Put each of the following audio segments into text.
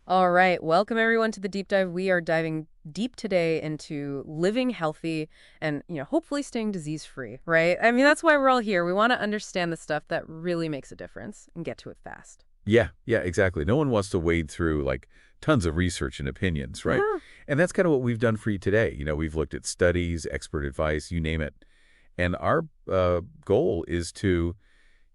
All right, welcome everyone to the deep dive. We are diving deep today into living healthy and, hopefully staying disease-free, right? I mean, that's why we're all here. We want to understand the stuff that really makes a difference and get to it fast. Yeah, exactly. No one wants to wade through like tons of research and opinions, right? Uh-huh. And that's kind of what we've done for you today. We've looked at studies, expert advice, you name it. And our goal is to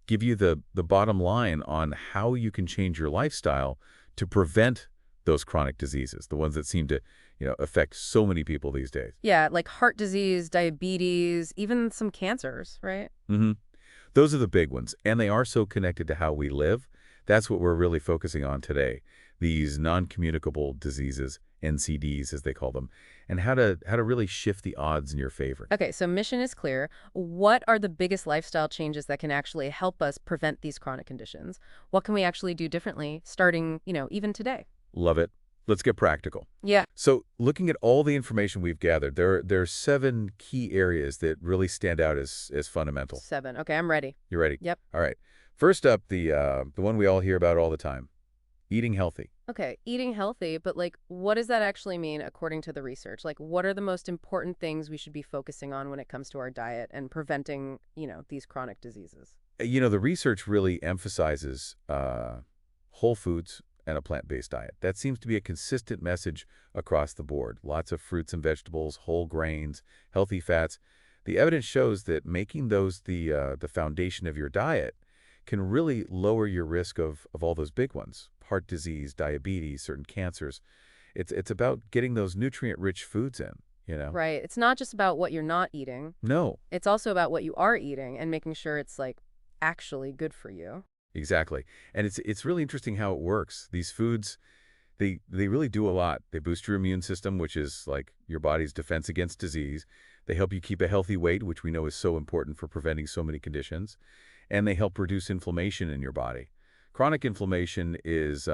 give you the bottom line on how you can change your lifestyle to prevent those chronic diseases, the ones that seem to, affect so many people these days. Yeah, like heart disease, diabetes, even some cancers, right? hmm Those are the big ones, and they are so connected to how we live. That's what we're really focusing on today, these non-communicable diseases, NCDs as they call them, and how to really shift the odds in your favor. Okay, so mission is clear. What are the biggest lifestyle changes that can actually help us prevent these chronic conditions? What can we actually do differently starting, even today? Love it. Let's get practical. Yeah. So looking at all the information we've gathered, there are 7 key areas that really stand out as fundamental. 7. Okay, I'm ready. You ready? Yep. All right. First up, the one we all hear about all the time, eating healthy. Okay, eating healthy, but what does that actually mean according to the research? Like, what are the most important things we should be focusing on when it comes to our diet and preventing, these chronic diseases? The research really emphasizes whole foods and a plant-based diet. That seems to be a consistent message across the board. Lots of fruits and vegetables, whole grains, healthy fats. The evidence shows that making those the foundation of your diet can really lower your risk of all those big ones, heart disease, diabetes, certain cancers. It's about getting those nutrient-rich foods in. Right. It's not just about what you're not eating. No, It's also about what you are eating and making sure it's actually good for you. exactly. And it's really interesting how it works. These foods, they really do a lot. They boost your immune system, which is like your body's defense against disease. They help you keep a healthy weight, which we know is so important for preventing so many conditions. And they help reduce inflammation in your body. Chronic inflammation is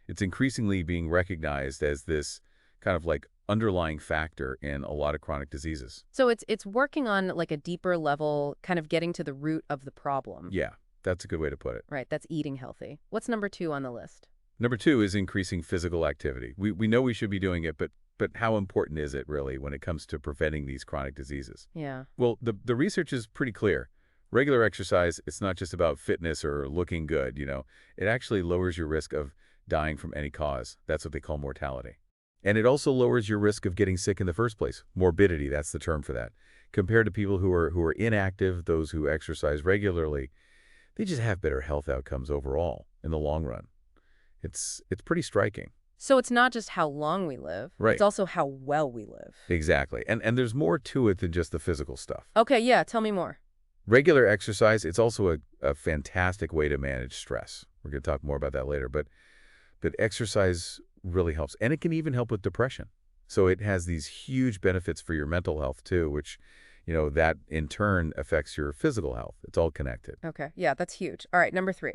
it's increasingly being recognized as this kind of like underlying factor in a lot of chronic diseases. So it's working on a deeper level, kind of getting to the root of the problem. Yeah, that's a good way to put it. Right, that's eating healthy. What's number 2 on the list? Number 2 is increasing physical activity. We know we should be doing it, but how important is it really when it comes to preventing these chronic diseases? Yeah. Well, the research is pretty clear. Regular exercise, it's not just about fitness or looking good. It actually lowers your risk of dying from any cause. That's what they call mortality. And it also lowers your risk of getting sick in the first place. Morbidity, that's the term for that. Compared to people who are inactive, those who exercise regularly, they just have better health outcomes overall in the long run. It's pretty striking. So it's not just how long we live, Right. it's also how well we live. Exactly. And there's more to it than just the physical stuff. Okay, yeah, tell me more. Regular exercise, it's also a fantastic way to manage stress. We're going to talk more about that later, but exercise really helps. And it can even help with depression. So it has these huge benefits for your mental health too, which, that in turn affects your physical health. It's all connected. Okay, yeah, that's huge. All right, number 3.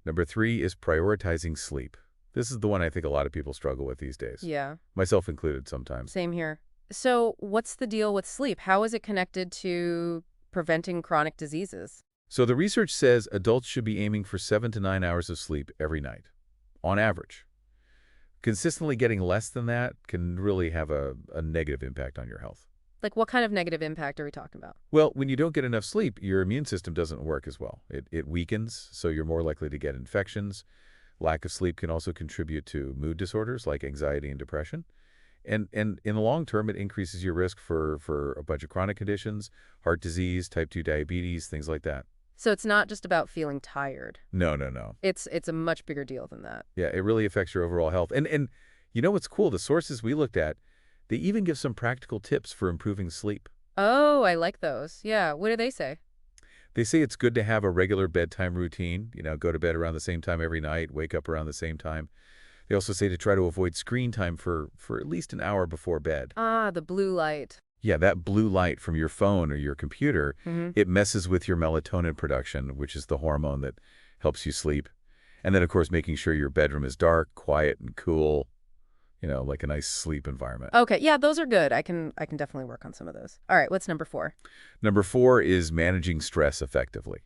Number 3 is prioritizing sleep. This is the one I think a lot of people struggle with these days, Yeah, myself included sometimes. same here. So what's the deal with sleep? How is it connected to preventing chronic diseases? So the research says adults should be aiming for 7 to 9 hours of sleep every night, on average. Consistently getting less than that can really have a negative impact on your health. What kind of negative impact are we talking about? Well, when you don't get enough sleep, your immune system doesn't work as well. It weakens, so you're more likely to get infections. Lack of sleep can also contribute to mood disorders like anxiety and depression. And in the long term, it increases your risk for a bunch of chronic conditions, heart disease, type 2 diabetes, things like that. So it's not just about feeling tired. No. It's a much bigger deal than that. Yeah, it really affects your overall health. And you know what's cool? The sources we looked at, they even give some practical tips for improving sleep. Oh, I like those. Yeah, what do they say? They say it's good to have a regular bedtime routine, go to bed around the same time every night, wake up around the same time. They also say to try to avoid screen time for at least an hour before bed. Ah, the blue light. Yeah, that blue light from your phone or your computer, Mm-hmm. it messes with your melatonin production, which is the hormone that helps you sleep. And then, of course, making sure your bedroom is dark, quiet, and cool, like a nice sleep environment. Okay, yeah, those are good. I can definitely work on some of those. All right, what's number 4? Number 4 is managing stress effectively.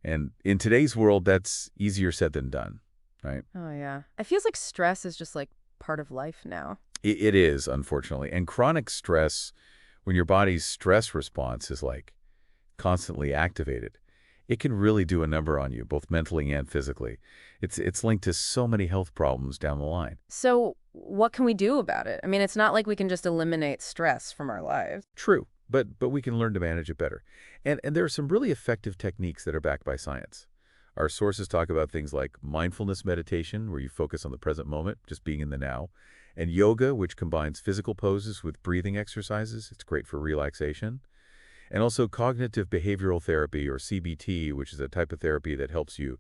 And in today's world, that's easier said than done. right? Oh, yeah. It feels like stress is just like part of life now. It is, unfortunately. And chronic stress, when your body's stress response is like constantly activated, it can really do a number on you, both mentally and physically. It's linked to so many health problems down the line. So, what can we do about it? I mean, it's not like we can just eliminate stress from our lives. True, but we can learn to manage it better. And there are some really effective techniques that are backed by science. Our sources talk about things like mindfulness meditation, where you focus on the present moment, just being in the now, and yoga, which combines physical poses with breathing exercises. It's great for relaxation. And also cognitive behavioral therapy, or CBT, which is a type of therapy that helps you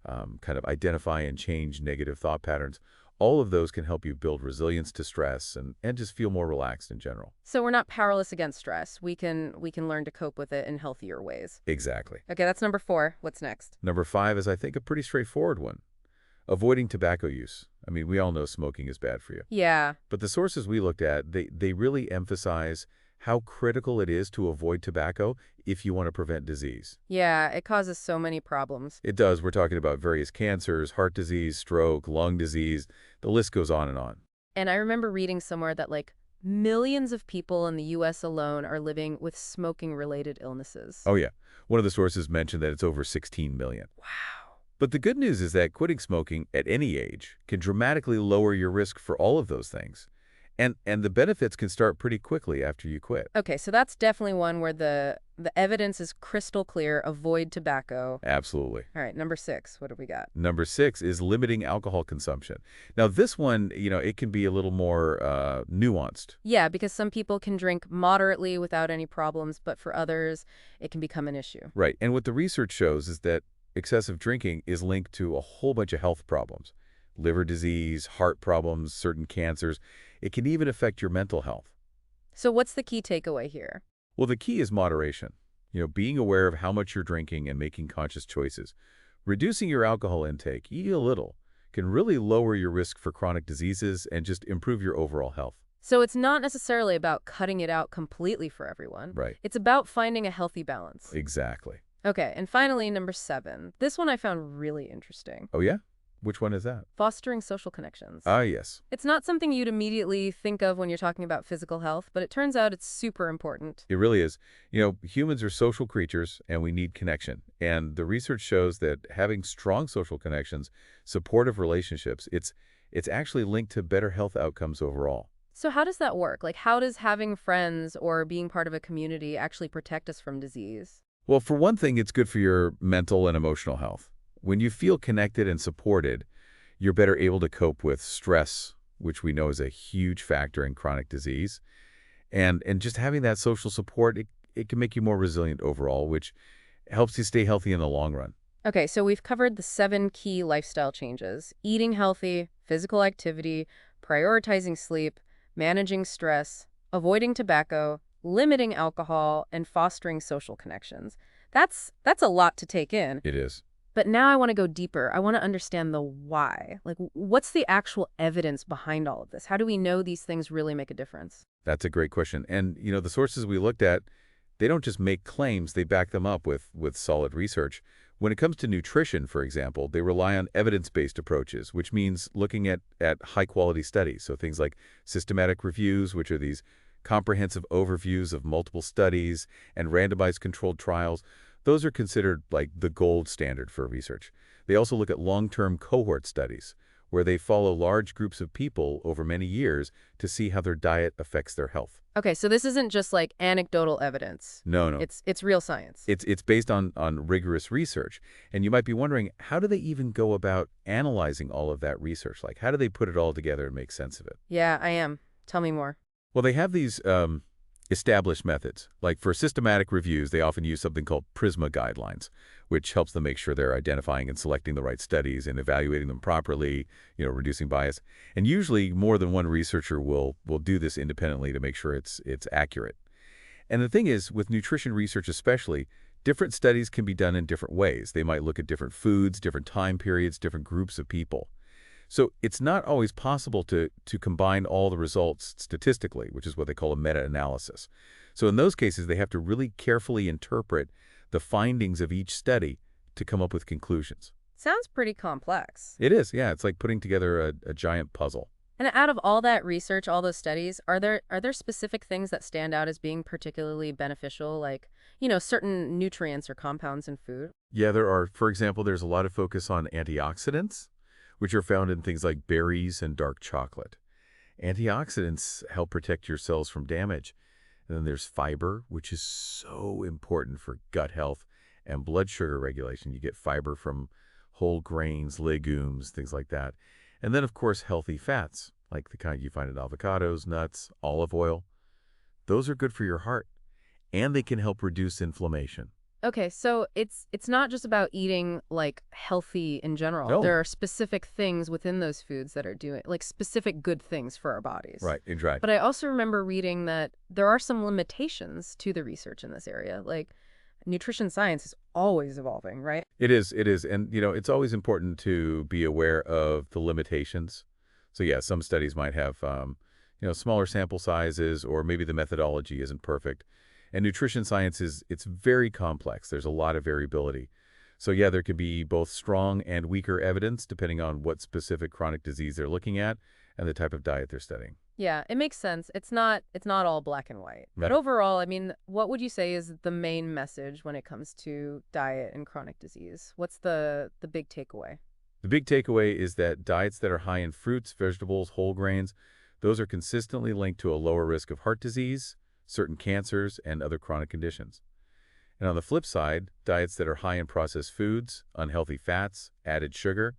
kind of identify and change negative thought patterns. All of those can help you build resilience to stress and just feel more relaxed in general. So, we're not powerless against stress. We can learn to cope with it in healthier ways. Exactly. Okay, that's number 4. What's next? Number 5 is, I think, a pretty straightforward one. Avoiding tobacco use. I mean, we all know smoking is bad for you. Yeah. But the sources we looked at, they really emphasize how critical it is to avoid tobacco if you want to prevent disease. Yeah, it causes so many problems. It does. We're talking about various cancers, heart disease, stroke, lung disease. The list goes on and on. And I remember reading somewhere that like millions of people in the US alone are living with smoking-related illnesses. Oh, yeah. One of the sources mentioned that it's over 16 million. Wow. But the good news is that quitting smoking at any age can dramatically lower your risk for all of those things. And the benefits can start pretty quickly after you quit. Okay, so that's definitely one where the evidence is crystal clear. Avoid tobacco. Absolutely. All right, number 6. What do we got? Number 6 is limiting alcohol consumption. Now, this one, it can be a little more nuanced. Yeah, because some people can drink moderately without any problems, but for others, it can become an issue. Right. And what the research shows is that excessive drinking is linked to a whole bunch of health problems. Liver disease, heart problems, certain cancers. It can even affect your mental health. So what's the key takeaway here? Well, the key is moderation. Being aware of how much you're drinking and making conscious choices. Reducing your alcohol intake, even a little, can really lower your risk for chronic diseases and just improve your overall health. So it's not necessarily about cutting it out completely for everyone. Right. It's about finding a healthy balance. Exactly. Okay, and finally, number 7. This one I found really interesting. Oh, yeah? Which one is that? Fostering social connections. Ah, yes. It's not something you'd immediately think of when you're talking about physical health, but it turns out it's super important. It really is. Humans are social creatures, and we need connection. And the research shows that having strong social connections, supportive relationships, it's actually linked to better health outcomes overall. So how does that work? Like, how does having friends or being part of a community actually protect us from disease? Well, for one thing, it's good for your mental and emotional health. When you feel connected and supported, you're better able to cope with stress, which we know is a huge factor in chronic disease. And just having that social support, it can make you more resilient overall, which helps you stay healthy in the long run. Okay, so we've covered the 7 key lifestyle changes: eating healthy, physical activity, prioritizing sleep, managing stress, avoiding tobacco, limiting alcohol, and fostering social connections. That's a lot to take in. It is. But now I want to go deeper. I want to understand the why. Like, what's the actual evidence behind all of this? How do we know these things really make a difference? That's a great question. And, the sources we looked at, they don't just make claims, they back them up with solid research. When it comes to nutrition, for example, they rely on evidence-based approaches, which means looking at high-quality studies. So things like systematic reviews, which are these comprehensive overviews of multiple studies and randomized controlled trials. Those are considered like the gold standard for research. They also look at long-term cohort studies, where they follow large groups of people over many years to see how their diet affects their health. Okay, so this isn't just like anecdotal evidence. No, no. It's real science. It's based on rigorous research. And you might be wondering, how do they even go about analyzing all of that research? Like, how do they put it all together and make sense of it? Yeah, I am. Tell me more. Well, they have these established methods. Like for systematic reviews, they often use something called PRISMA guidelines, which helps them make sure they're identifying and selecting the right studies and evaluating them properly, reducing bias. And usually more than one researcher will do this independently to make sure it's accurate. And the thing is, with nutrition research especially, different studies can be done in different ways. They might look at different foods, different time periods, different groups of people. So it's not always possible to combine all the results statistically, which is what they call a meta-analysis. So in those cases, they have to really carefully interpret the findings of each study to come up with conclusions. Sounds pretty complex. It is, yeah. It's like putting together a giant puzzle. And out of all that research, all those studies, are there specific things that stand out as being particularly beneficial, like, certain nutrients or compounds in food? Yeah, there are. For example, there's a lot of focus on antioxidants, which are found in things like berries and dark chocolate. Antioxidants help protect your cells from damage. And then there's fiber, which is so important for gut health and blood sugar regulation. You get fiber from whole grains, legumes, things like that. And then, of course, healthy fats, like the kind you find in avocados, nuts, olive oil. Those are good for your heart, and they can help reduce inflammation. Okay, so it's not just about eating like healthy in general. No. There are specific things within those foods that are doing like specific good things for our bodies. Right, right. But I also remember reading that there are some limitations to the research in this area. Like nutrition science is always evolving, right? It is, it is. And, it's always important to be aware of the limitations. So, yeah, some studies might have, smaller sample sizes, or maybe the methodology isn't perfect. And nutrition science it's very complex. There's a lot of variability. So, yeah, there could be both strong and weaker evidence depending on what specific chronic disease they're looking at and the type of diet they're studying. Yeah, it makes sense. It's not all black and white. But Right. overall, I mean, what would you say is the main message when it comes to diet and chronic disease? What's the big takeaway? The big takeaway is that diets that are high in fruits, vegetables, whole grains, those are consistently linked to a lower risk of heart disease, certain cancers, and other chronic conditions. And on the flip side, diets that are high in processed foods, unhealthy fats, added sugar,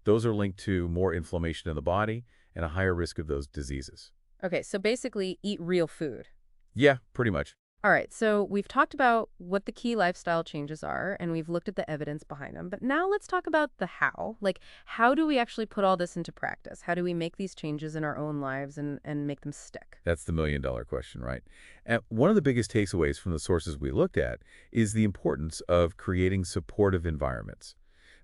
those are linked to more inflammation in the body and a higher risk of those diseases. Okay, so basically eat real food. Yeah, pretty much. All right, so we've talked about what the key lifestyle changes are, and we've looked at the evidence behind them. But now let's talk about the how. Like, how do we actually put all this into practice? How do we make these changes in our own lives and make them stick? That's the million-dollar question, right? And one of the biggest takeaways from the sources we looked at is the importance of creating supportive environments,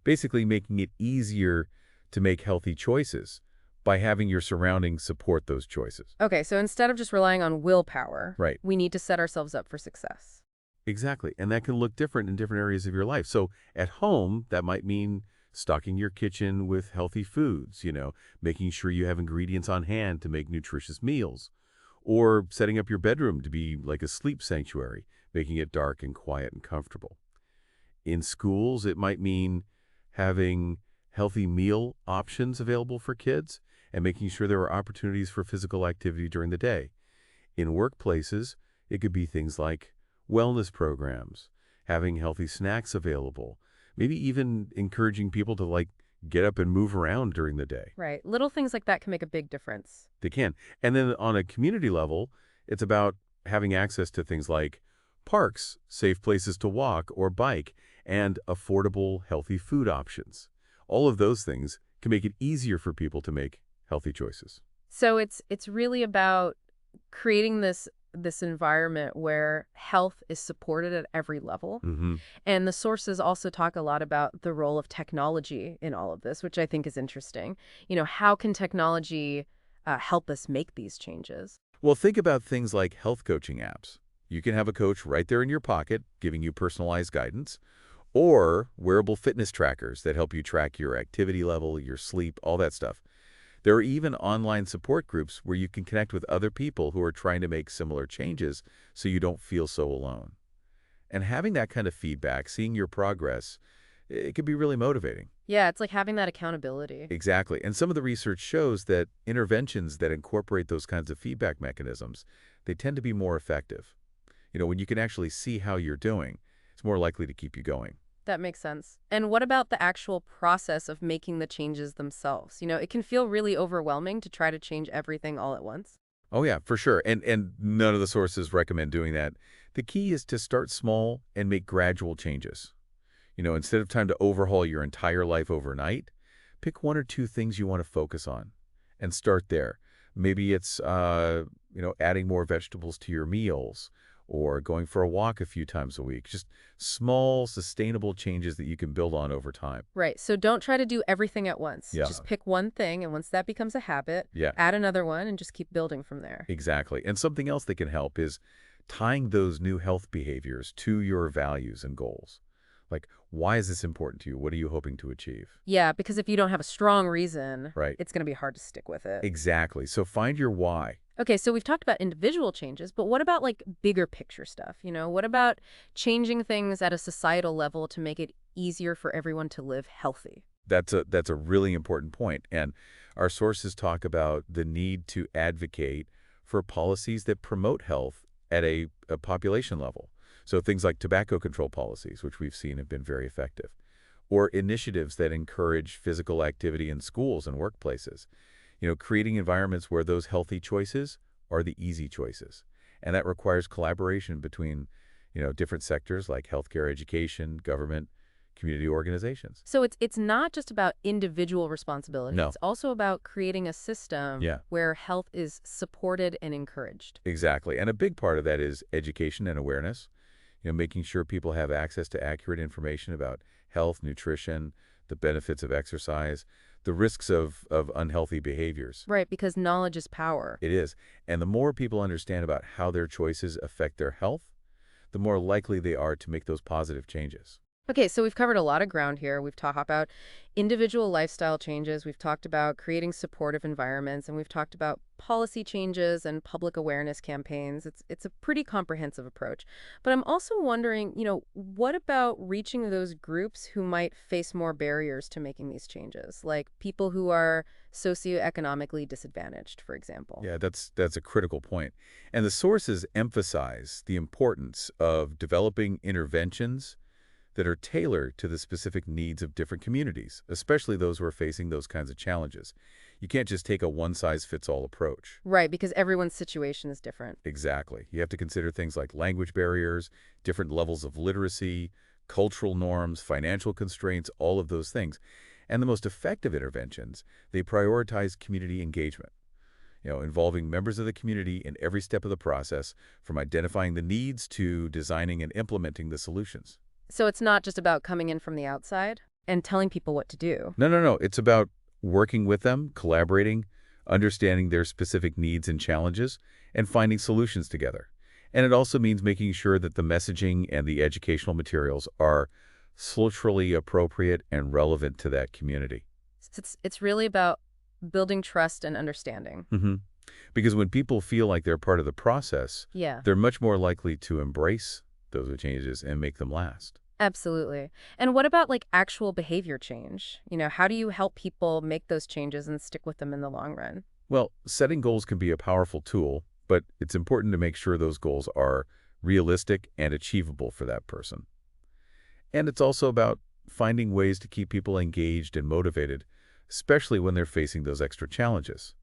basically making it easier to make healthy choices by having your surroundings support those choices. Okay, so instead of just relying on willpower, Right. we need to set ourselves up for success. Exactly. And that can look different in different areas of your life. So at home, that might mean stocking your kitchen with healthy foods, making sure you have ingredients on hand to make nutritious meals, or setting up your bedroom to be like a sleep sanctuary, making it dark and quiet and comfortable. In schools, it might mean having healthy meal options available for kids and making sure there are opportunities for physical activity during the day. In workplaces, it could be things like wellness programs, having healthy snacks available, maybe even encouraging people to get up and move around during the day. Right. Little things like that can make a big difference. They can. And then on a community level, it's about having access to things like parks, safe places to walk or bike, and affordable, healthy food options. All of those things can make it easier for people to make healthy choices. So it's really about creating this environment where health is supported at every level. Hmm. And the sources also talk a lot about the role of technology in all of this, which I think is interesting. How can technology help us make these changes? Well, think about things like health coaching apps. You can have a coach right there in your pocket giving you personalized guidance, or wearable fitness trackers that help you track your activity level, your sleep, all that stuff. There are even online support groups where you can connect with other people who are trying to make similar changes so you don't feel so alone. And having that kind of feedback, seeing your progress, it can be really motivating. Yeah, it's like having that accountability. Exactly. And some of the research shows that interventions that incorporate those kinds of feedback mechanisms, they tend to be more effective. When you can actually see how you're doing, it's more likely to keep you going. That makes sense. And what about the actual process of making the changes themselves? It can feel really overwhelming to try to change everything all at once. Oh yeah, for sure. And none of the sources recommend doing that. The key is to start small and make gradual changes. Instead of trying to overhaul your entire life overnight, pick one or two things you want to focus on and start there. Maybe it's, adding more vegetables to your meals or going for a walk a few times a week. Just small, sustainable changes that you can build on over time. Right. So don't try to do everything at once. Yeah. Just pick one thing, and once that becomes a habit, Yeah, add another one and just keep building from there. exactly. And something else that can help is tying those new health behaviors to your values and goals. Like, why is this important to you? What are you hoping to achieve? Yeah, because if you don't have a strong reason, Right. it's going to be hard to stick with it. Exactly. So find your why. Okay, so we've talked about individual changes, but what about like bigger picture stuff? What about changing things at a societal level to make it easier for everyone to live healthy? That's a really important point. And our sources talk about the need to advocate for policies that promote health at a population level. So things like tobacco control policies, which we've seen have been very effective, or initiatives that encourage physical activity in schools and workplaces. Creating environments where those healthy choices are the easy choices. And that requires collaboration between, different sectors like healthcare, education, government, community organizations. So it's not just about individual responsibility. No. It's also about creating a system Yeah, where health is supported and encouraged. exactly. And a big part of that is education and awareness. Making sure people have access to accurate information about health, nutrition, the benefits of exercise, the risks of unhealthy behaviors. Right, because knowledge is power. It is. And the more people understand about how their choices affect their health, the more likely they are to make those positive changes. Okay, so we've covered a lot of ground here. We've talked about individual lifestyle changes. We've talked about creating supportive environments, and we've talked about policy changes and public awareness campaigns. It's a pretty comprehensive approach. But I'm also wondering, what about reaching those groups who might face more barriers to making these changes, like people who are socioeconomically disadvantaged, for example? Yeah, that's a critical point. And the sources emphasize the importance of developing interventions that are tailored to the specific needs of different communities, especially those who are facing those kinds of challenges. You can't just take a one-size-fits-all approach. Right, because everyone's situation is different. Exactly. You have to consider things like language barriers, different levels of literacy, cultural norms, financial constraints, all of those things. And the most effective interventions, they prioritize community engagement, involving members of the community in every step of the process, from identifying the needs to designing and implementing the solutions. So it's not just about coming in from the outside and telling people what to do. No, no, no. It's about working with them, collaborating, understanding their specific needs and challenges, and finding solutions together. And it also means making sure that the messaging and the educational materials are culturally appropriate and relevant to that community. It's really about building trust and understanding. hmm Because when people feel like they're part of the process, Yeah, they're much more likely to embrace those changes and make them last. absolutely. And what about like actual behavior change? How do you help people make those changes and stick with them in the long run? Well, setting goals can be a powerful tool, but it's important to make sure those goals are realistic and achievable for that person. And it's also about finding ways to keep people engaged and motivated, especially when they're facing those extra challenges.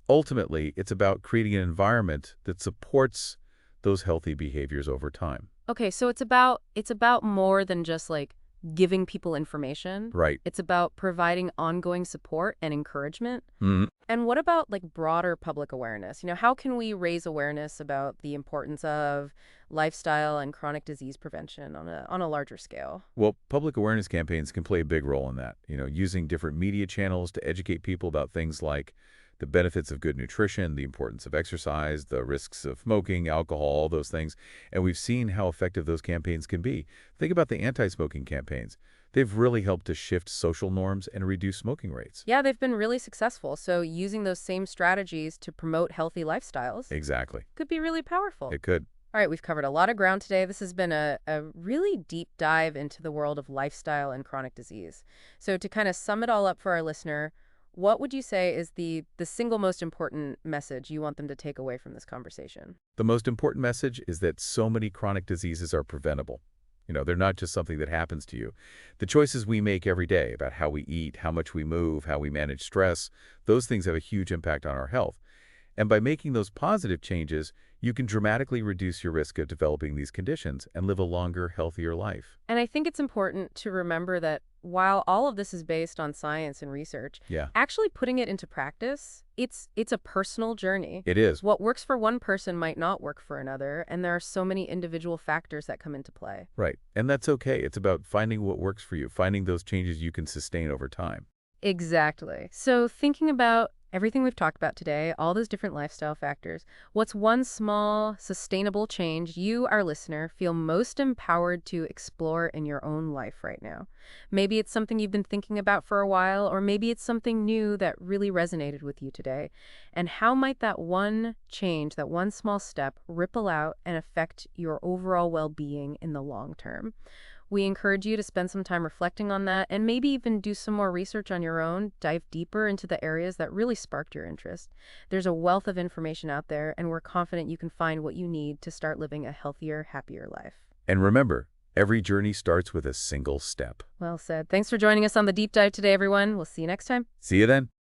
Ultimately, it's about creating an environment that supports those healthy behaviors over time. Okay, so it's about more than just like giving people information. Right. It's about providing ongoing support and encouragement. Mhm. And what about like broader public awareness? How can we raise awareness about the importance of lifestyle and chronic disease prevention on a larger scale? Well, public awareness campaigns can play a big role in that, using different media channels to educate people about things like the benefits of good nutrition, the importance of exercise, the risks of smoking, alcohol, all those things. And we've seen how effective those campaigns can be. Think about the anti-smoking campaigns. They've really helped to shift social norms and reduce smoking rates. Yeah, they've been really successful. So using those same strategies to promote healthy lifestyles Exactly. could be really powerful. It could. All right, we've covered a lot of ground today. This has been a really deep dive into the world of lifestyle and chronic disease. So to kind of sum it all up for our listener, what would you say is the single most important message you want them to take away from this conversation? The most important message is that so many chronic diseases are preventable. They're not just something that happens to you. The choices we make every day about how we eat, how much we move, how we manage stress, those things have a huge impact on our health. And by making those positive changes, you can dramatically reduce your risk of developing these conditions and live a longer, healthier life. And I think it's important to remember that while all of this is based on science and research, Yeah, actually putting it into practice, it's a personal journey. it is. What works for one person might not work for another, and there are so many individual factors that come into play. Right. And that's okay. It's about finding what works for you, finding those changes you can sustain over time. Exactly. So thinking about Everything we've talked about today, all those different lifestyle factors, what's one small, sustainable change you, our listener, feel most empowered to explore in your own life right now? Maybe it's something you've been thinking about for a while, or maybe it's something new that really resonated with you today. And how might that one change, that one small step, ripple out and affect your overall well being in the long term? We encourage you to spend some time reflecting on that and maybe even do some more research on your own, dive deeper into the areas that really sparked your interest. There's a wealth of information out there, and we're confident you can find what you need to start living a healthier, happier life. And remember, every journey starts with a single step. Well said. Thanks for joining us on the deep dive today, everyone. We'll see you next time. See you then.